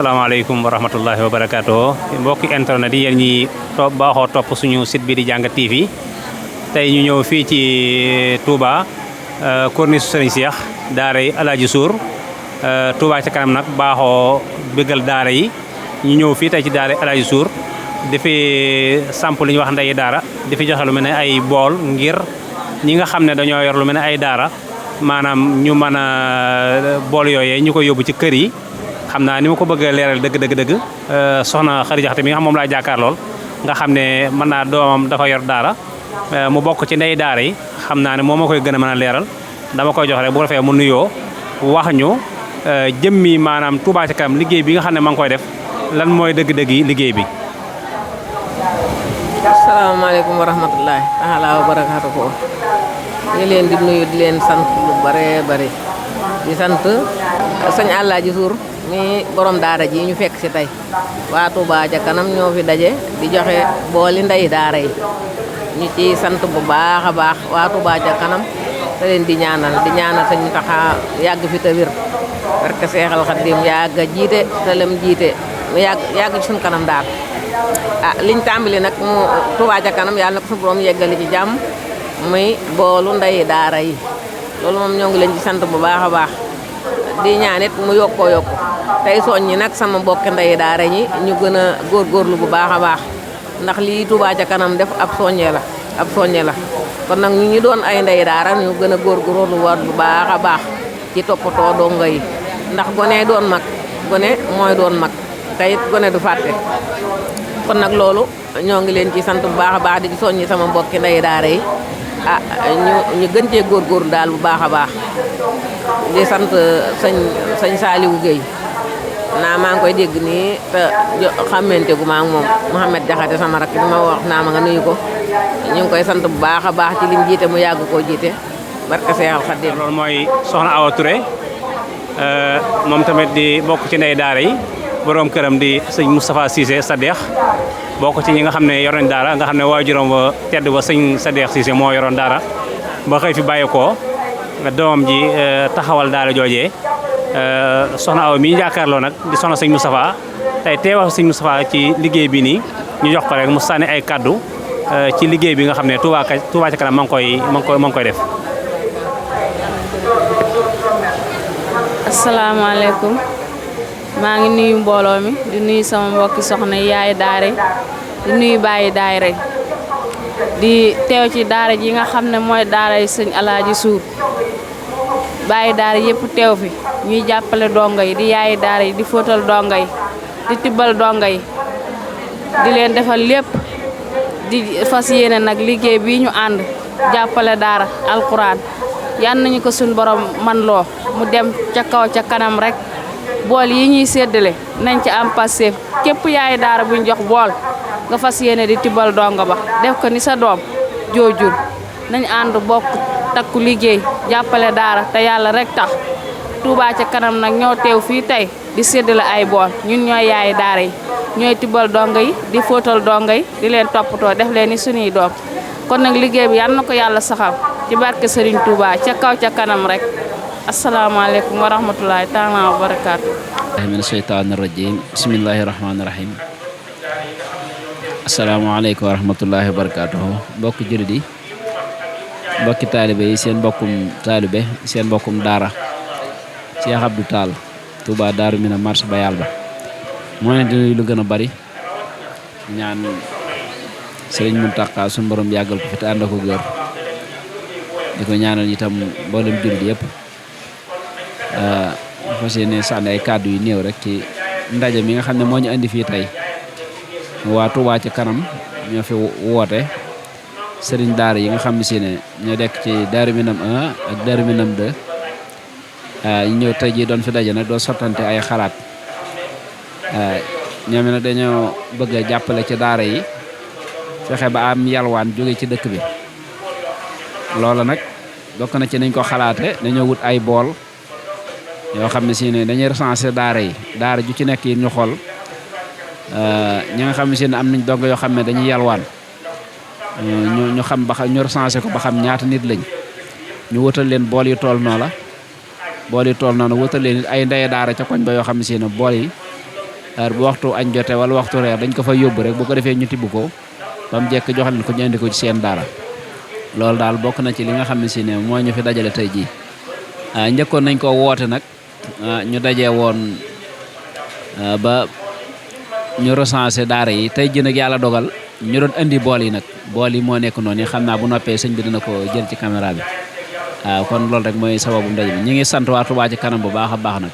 Assalamualaikum warahmatullahi wabarakatuh mbokki internet yi yéen ñi baaxoo topp suñu site bi di Jàngat TV tey ñu ñëw fii ci Touba corniche Serigne Cheikh daara yi Alaaji Suur Touba ca kanam nag baaxoo bëggal daara yi ñu ñëw fii tey ci daara Alaaji Suur di fi samp li ñuy wax ndey daara di fi joxe lu mel ne ay bool ngir ñi nga xam ne dañoo yor lu mel ne ay daara maanaam ñu mën a bool yooyee ñu ko yóbbu ci kër yi. xam naa ni ma ko bëgg a leeral dëgg soxna Xari Jaxate mi nga xam moom laa jàkkaar lool nga xam ne mën naa doomam dafa yor daara mu bokk ci ndey daara yi xam naa ne moom ma koy gën a mën a leeral dama koy jox rek bu ko defee mu nuyoo wax ñu jëmmi maanaam Touba ca kanam liggéey bi nga xam ne ma ngi koy def lan mooy dëgg-dëgg yi liggéey bi. asalaamaaleykum wa rahmatullahi taala wa barakaatuhu ñu leen di nuyu di leen sant lu bare bare di sant sëñ Alaaji Suur mi borom daara ji ñu fekk ci tey waa Touba ca kanam ñoo fi daje di joxe booli ndey daara yi ñu ci sant bu baax a baax waa Touba ca kanam te leen di ñaanal sañ taxa yàgg fi te wér barke Seexal Xaddim yàgg a jiite te lam jiite mu yàgg ci suñu kanam daal liñ tàmbali nag mu Touba ca kanam yàlla na ko suñu borom yeggali ci jàmm muy boolu ndey daara yi loolu moom ñoo ngi leen ci sant bu baax a baax di ñaanit mu yokkoo yokku tey soññi nag sama mbokki ndey daara ñi ñu gën a góorgóorlu bu baax a baax ndax lii Touba ca kanam def ab soññe la kon nag ñu doon ay ndey daara ñu gën a góorgóorlu war bu baax a baax ci toppatoo dongo yi ndax gone doon mag gone mooy doon mag teyit gone du fàtte kon nag loolu ñoo ngi leen ci sant bu baax a baax di ci soññi sama mbokki ndey daara yi ñu gën cee góorgóorlu daal bu baax a baax di sant sëñ Saliou Guèye naa maa ngi koy dégg nii te xamante gu ma ak moom Mouhamed Jaxate sama rakk bi ma wax naa ma nga nuyu ko ñu ngi koy sant bu baax a baax ci lim jiite mu yàgg koo jiite barke Seexal Xaddim. loolu mooy soxna Awa Touré moom tamit di bokk ci ndey daara yi borom këram di sëñ Moustapha Cissé Sadex bokk ci ñi nga xam ne yor nañ daara nga xam ne waajuram ba tedd ba sëñ Sadex Cissé moo yoroon daara ba xëy fi bàyyeekoo doomam ji taxawal daara joojee soxna Awa mi jàkkaarloo nag di soxna sëñ Moustapha tey teewal sëñ Moustapha ci liggéey bi nii ñu jox ko rek mu sànni ay kaddu ci liggéey bi nga xam ne Touba ca kanam ma ngi koy def. asalaamaaleykum maa ngi nuyu mbooloo mi di nuyu sama mbokki soxna yaay daara di nuyu bàyyi daara di teew ci daara ji nga xam ne mooy daara yi sëñ Alaaji Suur bàyyi daara yëpp teew fi ñuy jàppale dongo yi di yaayi daara yi di fóotal dongo yi di tibbal dongo yi di leen defal lépp di fas yéene nag liggéey bi ñu ànd jàppale daara alquran yan nañu ko suñ borom man loo mu dem ca kaw ca kanam rek bool yi ñuy séddale nañ ci am passé képp yaayi daara buñ jox bool nga fas yéene di tibbal dongo ba def ko ni sa doom joojur nañ ànd bokk takku liggéey jàppale daara te yàlla rek tax Touba ca kanam nag ñoo teew fii tey di séddale ay bool ñun ñooy yaayi daara yi ñooy tibbal dongo yi di fóotal dongo yi di leen toppatoo def leen ni suñuy doom kon nag liggéey bi yal na ko yàlla saxal ci barke Serigne Touba ca kaw ca kanam rek asalaamaaleykum wa rahmatulahi taala wa barakaatu. min sheytaani rajim bismillahi rahmaani rahim asalaamaaleykum wa rahmatullahi wa barakaatuhu mbokki jullit yi mbokki taalibe yi seen mbokkum taalibe seen mbokkum daara Cheikh Abdou Tall Touba Daaru Minam marché Bayal ba moo ne dina lu gën a bari ñaan Sëriñ Muntaxa suñu borom yàggal ko fi te ànd ko góor di ko ñaanal itam mboolem jullit yëpp fas yéene sànni ay kàddu yu néew rek ci ndaje mi nga xam ne moo ñu indi fii tey waa Touba ca kanam ñoo fi woote sëriñ daara yi nga xam ne si ne ñoo dekk ci Daaru Minam 1 ak Daaru Minam 2 ñu ñëw tey jii doon fi daje nag doo sottante ay xalaat ñoom nag dañoo bëgg a jàppale ci daara yi fexe ba am yalwaan jóge ci dëkk bi loola nag bokk na ci nañ ko xalaate dañoo wut ay bool yoo xam ne si ne dañuy recenser daara yi daara ju ci nekk yi ñu xool ñi nga xam ne si ne am nañ dong yoo xam ne dañuy yalwaan ñu xam ba ñu recenser ko ba xam ñaata nit lañ ñu wutal leen bool yu tool noonu wutal leen ay ndeye daara ca koñ ba yoo xam ne si ne bool yi heure bu waxtu añ jote wala waxtu reer dañ ko fa yóbbu rek bu ko defee ñu tibb ko ba mu jekk jox leen ko ñu indi ko ci seen daara loolu daal bokk na ci li nga xam ne si ne moo ñu fi dajale tey jii njëkkoon nañ ko woote nag ñu dajee woon ba ñu recensé daara yi tey jii nag yàlla dogal ñu doon indi bool yi nag bool yi moo nekk noonu xam naa bu noppee sëñ bi dina ko jël ci caméra bi waaw kon loolu rek mooy sababu ndaje bi ñu ngi sant waa Touba ci kanam bu baax a baax nag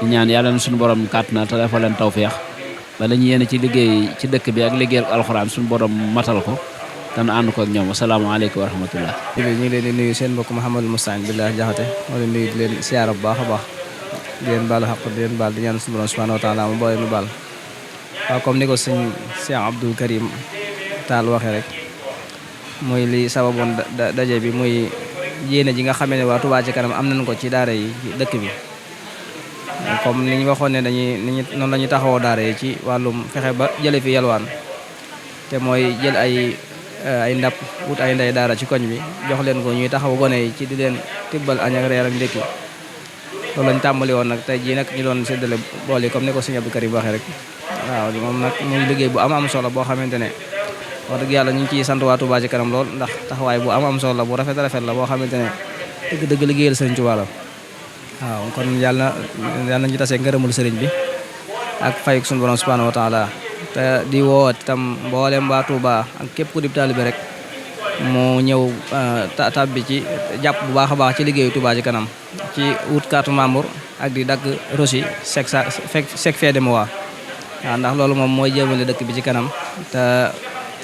di ñaan yàlla na suñu borom kàttanal te defal leen tawfeex ba la ñu yéene ci liggéey ci dëkk bi ak liggéeyal alxuraan suñu borom matal ko te nu ànd ko ak ñoom asalaamaaleykum wa rahmatullah. ñu ngi leen di nuyu seen mbokk Mouhamadou Moustapha Billah Jaxate moo leen nuyu di leen siyaara bu baax a baax di leen baalu xaq di leen baal di ñaan suñu borom subhanahu wa taala mu boole nu baal waaw comme ni ko sëñ Cheikh Abdou Karim Tall waxee rek muy li sababoon daje bi muy yéene ji nga xamee ne waa Touba ci kanam am nañ ko ci daara yi dëkk bi comme ni ñu waxoon ne noonu la ñuy taxawoo daara yi ci wàllum fexe ba jële fi yalwaan te mooy jël ay ndab wut ay ndey daara ci koñ bi jox leen ko ñuy taxaw gone yi ci di leen tibbal añ ak reer ak ndékki loolu lañ tàmbali woon nag tey jii nag ñu doon séddale bool yi comme ni ko sëñ Abdou Karim waxee rek waaw moom nag muy liggéey bu am solo boo xamante ne wax dëgg yàlla ñu ngi ciy sant waa Touba ci kanam lool ndax taxawaay bu am solo la bu rafet la boo xamante ne dëgg liggéeyal sëriñ Touba la waaw kon yàlla nañu tasee ngërëmul sëriñ bi ak fayuk suñu borom subhanahu wa taala te di woot itam mboolem waa Touba ak képp ku di taalibe rek mu ñëw tabbi ci jàpp bu baax a baax ci liggéeyu Touba ci kanam ci wut carte membre ak di dagg rosi sec fee dem waaw ndax loolu moom mooy jëmale dëkk bi ci kanam te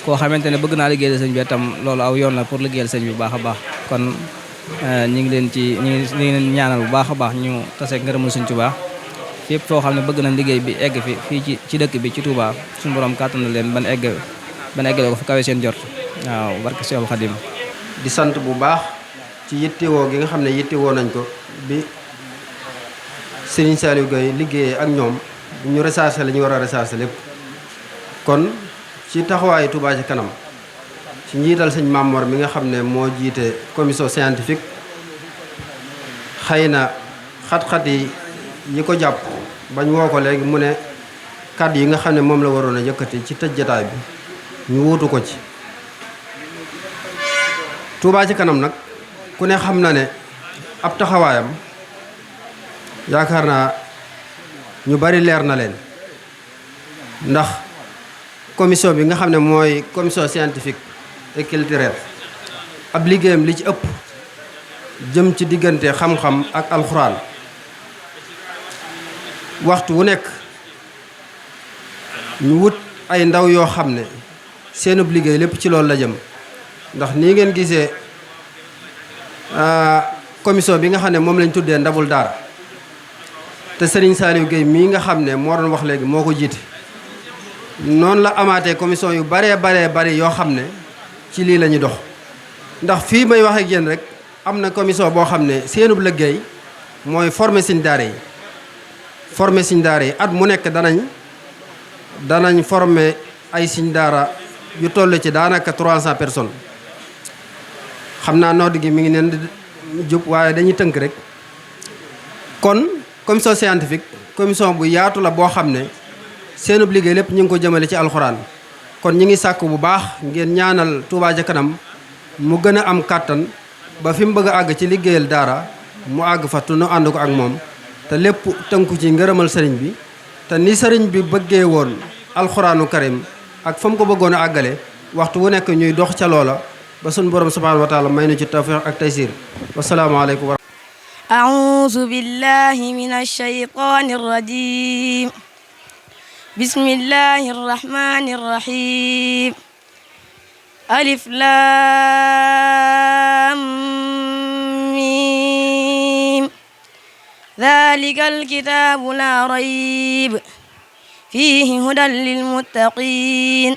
koo xamante ne bëgg naa liggéeyal sëñ bi itam loolu aw yoon la pour liggéeyal sëñ bi bu baax a baax kon ñu ngi leen ñaanal bu baax a baax ñu taseeg ngërëmul sëñ Touba fépp foo xam ne bëgg nañ liggéey bi egg fii ci dëkk bi ci Touba suñu borom kàttanal leen ban eggale ko fu kawe seen jot waaw barke Seexul Xadim di sant bu baax ci yittewoo gi nga xam ne yittewoo nañ ko bi Serigne Saliou Gueye liggéeyee ak ñoom ñu recensé la ñu war a recensé lépp kon ci taxawaayu Touba ci kanam ci njiital sëñ Mamor mi nga xam ne moo jiite commission scientifique xëy na xat-xat yi ko jàpp bañ woo ko léegi mu ne kàddu yi nga xam ne moom la waroon a yëkkati ci tëj jataay bi ñu wuutu ko ci Touba ci kanam nag ku ne xam na ne ab taxawaayam yaakaar naa ñu bari leer na leen ndax commission bi nga xam ne mooy commission scientifique et culturelle ab liggéeyam li ci ëpp jëm ci diggante xam-xam ak alxuraan waxtu wu nekk ñu wut ay ndaw yoo xam ne seenub liggéey lépp ci loolu la jëm ndax nii ngeen gisee commission bi nga xam ne moom lañ tuddee ndabul daara te Serigne Saliou Gueye mii nga xam ne moo doon wax léegi moo ko jiite noonu la amaatee commission yu bari yoo xam ne ci lii la ñuy dox ndax fii may wax ak yéen rek am na commission boo xam ne seenub liggéey mooy former siñ daara yi at mu nekk danañ former ay siñ daara yu toll ci daanaka 300 personnes xam naa nodd gi mi ngi neen di jub waaye dañuy tënk rek kon commission scientifique commission bu yaatu la boo xam ne seenub liggéey lépp ñu ngi ko jëmale ci alxuraan kon ñi ngi sàkk bu baax ngeen ñaanal Touba ca kanam mu gën a am kàttan ba fi mu bëgg a àgg ci liggéeyal daara mu àgg fa tu nu ànd ko ak moom te lépp tënku ci ngërëmal sëriñ bi te ni sëriñ bi bëggee woon alxuraanu karim ak fa mu ko bëggoon a àggale waxtu wu nekk ñuy dox ca loola ba sun borom subhanahu wa taala may nu ci tawfiq ak taysir wasalaamaaleykum. أعوذ بالله من الشيطان الرجيم بسم الله الرحمن الرحيم ألف لام ميم ذلك الكتاب لا ريب فيه هدى للمتقين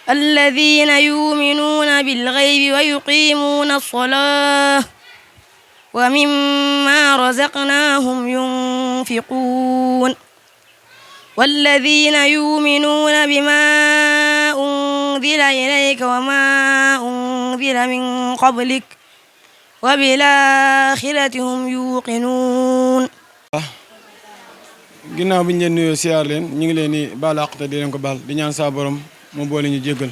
الذين يؤمنون بالغيب ويقيمون الصلاة ومما رزقناهم ينفقون والذين يؤمنون بما أنزل إليك وما أنزل من قبلك وبالآخرة هم يوقنون ginnaaw bi ñu leen nuyoo siyaar leen ñu ngi leen di baal àq te di leen ko baal di ñaan saa borom mu boole ñu jéggal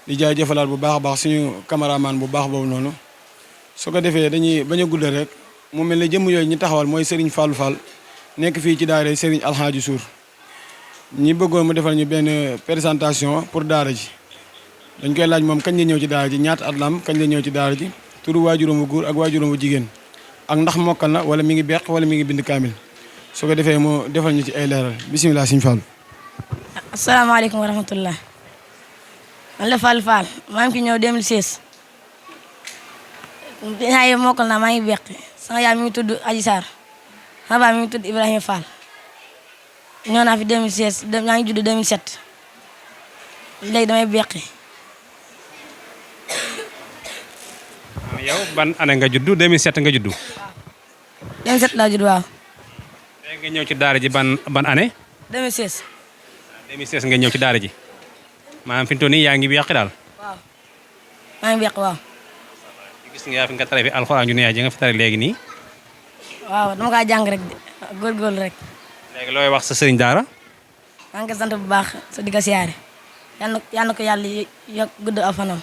di jaajëfalaat bu baax a baax suñu cameraman bu baax boobu noonu su ko defee dañuy bañ a guddal rek mu mel ne jëmm yooyu ñu taxawal mooy Serigne Fallou Fall nekk fii ci daara Serigne Alhaji Sour ñi bëggoon mu defal ñu benn présentation pour daara ji dañ koy laaj moom kañ la ñëw ci daara ji ñaata at la am kañ la ñëw ci daara ji turu waajuram bu góor ak waajuram bu jigéen ak ndax mokkal na wala mi ngi beq wala mi ngi bind kaamil su ko defee mu defal ñu ci ay leeral bisimilah Serigne Fallou. asalaamaaleykum wa rahmatullah man la Fall Fall maa ngi fi ñëw 2016 yaay mokkal naa maa ngi beq sama yaay mi ngi tudd Aji Sarr sama baay mi ngi tudd Ibrahima Fall ñëw naa fi 2016 maa ngi judd 2007 léegi damay beqi. yow ban année nga juddu 2007 nga juddu. 2007 laa judd waaw. léegi nga ñëw ci daara ji ban année. 2016. 2016 nga ñëw ci daara ji maanaam fi mu toll nii yaa ngi beqi daal. waaw maa ngi beqi waaw. gis nga fi nga tare fi alxuraan ju neex ji nga fi tare léegi nii. waaw dama kaa jàng rek góorgóorlu rek. léegi looy wax sa sëriñ daara. maa ngi koy sant bu baax sa digga siyaare yal na ko yàlla yokk gudd aw fanam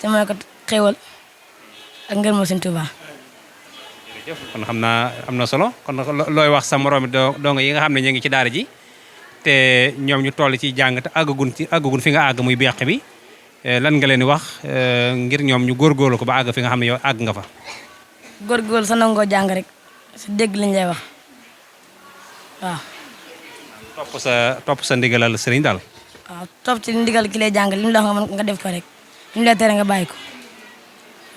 te mooy ko xéewal ak ngërëmal Sëriñ Tuubaa. jërëjëf kon xam naa am na solo kon looy wax sa moroom dong yi nga xam ne ñu ngi ci daara ji te ñoom ñu toll ci jàng te àggagun fi nga àgg muy beq bi lan nga leen di wax ngir ñoom ñu góorgóorlu ko ba àgg fi nga xam ne yow àgg nga fa. góorgóorlu sa nangoo jàng rek sa dégg lañ lay wax waaw. topp sa ndigalal sëriñ daal. waaw topp ci ndigal ki lay jàngal li mu la wax nga def ko rek li mu lay tere nga bàyyi ko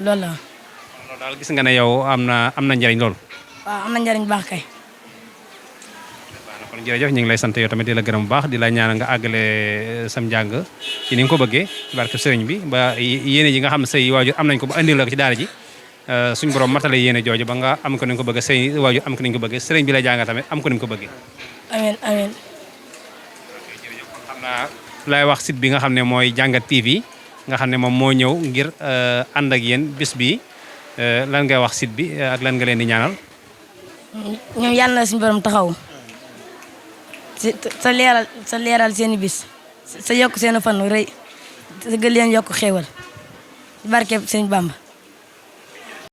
loolu la. loolu daal gis nga ne yow am na njariñ lool. waaw am na njariñ bu baax kay. kon jërëjëf ñu ngi lay sant yow tamit di la gërëm bu baax di la ñaan nga àggale sam njàng ci ni nga ko bëggee ci barke sëriñ bi ba yéene ji nga xam ne say waajur am nañ ko ba andil la ko ci daara ji suñu borom matale yéene jooju ba nga am ko ni nga ko bëggee say waajur am ko ni nga ko bëggee sëriñ bi la jàngal tamit am ko ni nga ko bëggee. amiin amiin. jërëjëf kon xam naa lay wax site bi nga xam ne mooy Jàngat TV nga xam ne moom moo ñëw ngir ànd ak yéen bis bi lan ngay wax site bi ak lan nga leen di ñaanal. ñoom yàlla na suñu borom taxaw sa leeral seen i bis sa yokk seen fan rëy sa gën leen yokk xéewal ci barkeeb Sëriñ Bamba.